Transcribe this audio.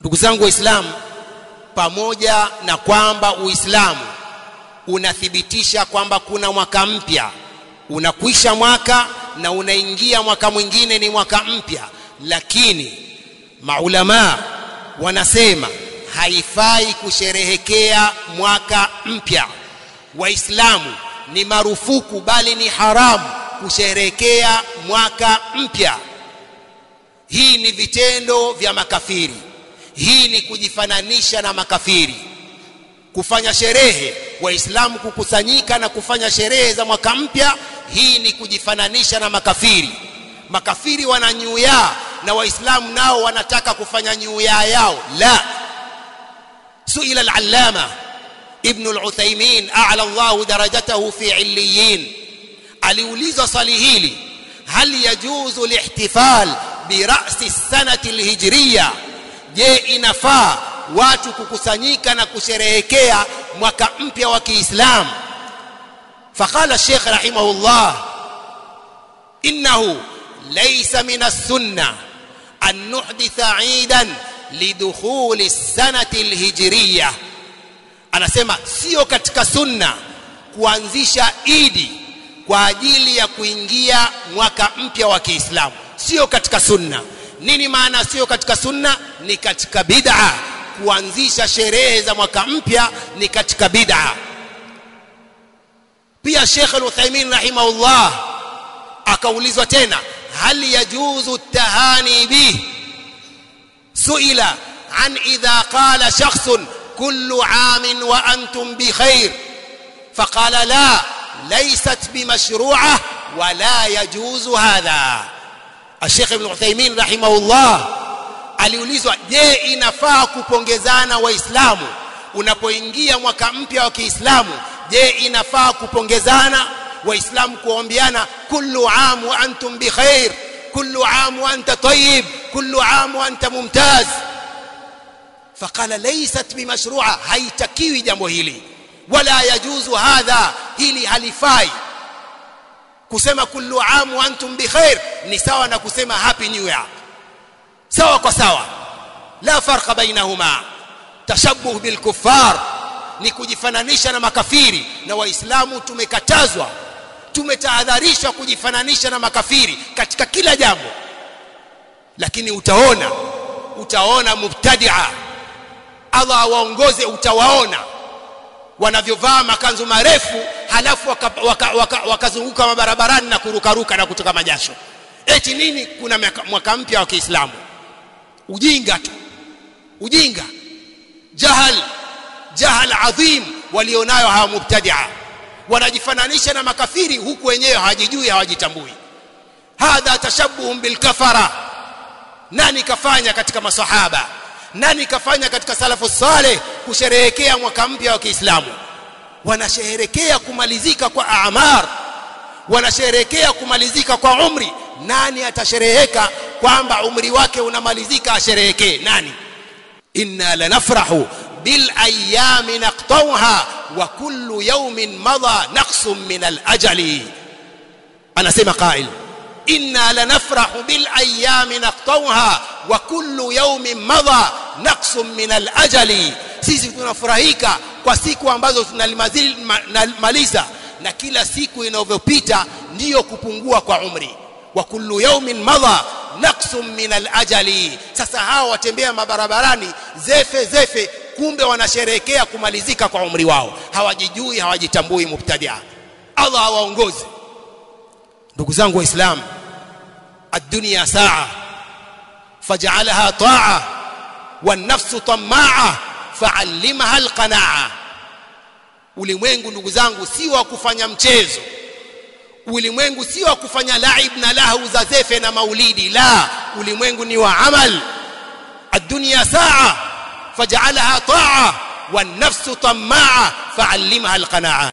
Ndugu zangu Waislamu, pamoja na kwamba Uislamu unathibitisha kwamba kuna mwaka mpya, unakwisha mwaka na unaingia mwaka mwingine ni mwaka mpya, lakini maulama wanasema haifai kusherehekea mwaka mpya. Waislamu ni marufuku bali ni haramu kusherehekea mwaka mpya. Hii ni vitendo vya makafiri. Hii ni kujifananisha na makafiri. Kufanya sherehe, Waislamu kukusanyika na kufanya sherehe za mwaka mpya, hii ni kujifananisha na makafiri. Makafiri wana new year na Waislamu nao wanataka kufanya new year yao. La. Suila al-allama Ibn al-Uthaymin a'la Allah darajatahu fi 'illiyin, aliulizwa swali hili: hal yajuzu al-ihtifal bi ra'si as-sanati al-hijriyya, je inafaa watu kukusanyika na kusherehekea mwaka mpya wa Kiislamu? Faqala Sheikh rahimahullah, innahu laysa min as-sunnah an nuhditha 'idan lidukhuli as-sanati al-hijriyya. Anasema sio katika sunna kuanzisha idi kwa ajili ya kuingia mwaka mpya wa Kiislamu. Sio katika sunna. Nini maana sio katika sunna? Ni katika bid'a. Kuanzisha sherehe za mwaka mpya ni katika bid'a. Pia Sheikh Al-Uthaymeen rahimahullah akaulizwa tena, hal yajuzu at-tahani bih? Suila an idha qala shakhsun kullu 'amin wa antum bi khair, faqala la, laysat bimashru'ah wa la yajuzu hadha. Sheikh Ibn Uthaymeen rahimahullah aliulizwa, je inafaa kupongezana Waislamu unapoingia mwaka mpya wa Kiislamu? Je inafaa kupongezana Waislamu, kuombeana kullu 'am wa antum bi khair, kullu 'am wa anta tayyib, kullu 'am wa anta mumtaz? Faqala laysat bimashru'a, haitakiwi jambo hili. Wala yajuzu hadha, hili halifai. Kusema kullu 'am wa antum bi khair ni sawa na kusema happy new year, sawa kwa sawa, la farqa bainahuma. Tashabbuh bil kuffar ni kujifananisha na makafiri, na Waislamu tumekatazwa, tumetahadharishwa kujifananisha na makafiri katika kila jambo. Lakini utaona mubtadi'a, Allah waongoze, utawaona wanavyovaa makanzu marefu halafu wakazunguka mabarabarani na kurukaruka na kutoka majasho. Eti nini? Kuna mwaka mpya wa Kiislamu. Ujinga tu, ujinga, jahal adhim walionayo hawa mubtadi'a. Wanajifananisha na makafiri huku wenyewe hawajijui, hawajitambui. Hadha tashabbuhum bil kafara. Nani kafanya katika masahaba? Nani kafanya katika salafu saleh kusherehekea mwaka mpya wa Kiislamu? Wanasherehekea kumalizika kwa a'mar, wanasherehekea kumalizika kwa umri. Nani atashereheka kwamba umri wake unamalizika asherehekee? Nani? Inna lanafrahu bil ayami naqtawha wa kullu yawmin madha naqsum min al ajali. Anasema qail, inna lanafrahu bil ayami naqtawha wa kullu yawmin madha naqsum min al ajali. Sisi tunafurahika kwa siku ambazo tunamaliza, na kila siku inavyopita ndiyo kupungua kwa umri. Wa kullu yawmin madha naqsum min al ajali. Sasa hao watembea mabarabarani zefe, kumbe wanasherehekea kumalizika kwa umri wao. Hawajijui, hawajitambui mubtadi'a. Allah awaongoze. Ndugu zangu Waislamu, ad-dunya sa'a faj'alha ta'a wan-nafsu tamma'a fa'allimha al-qana'a. Ulimwengu ndugu zangu si wa kufanya mchezo. Ulimwengu si wa kufanya laib na lahu za zefe na maulidi. La, ulimwengu ni wa amal. Ad-dunya sa'a faj'alha ta'a wan-nafsu tamma'a fa'allimha al-qana'a.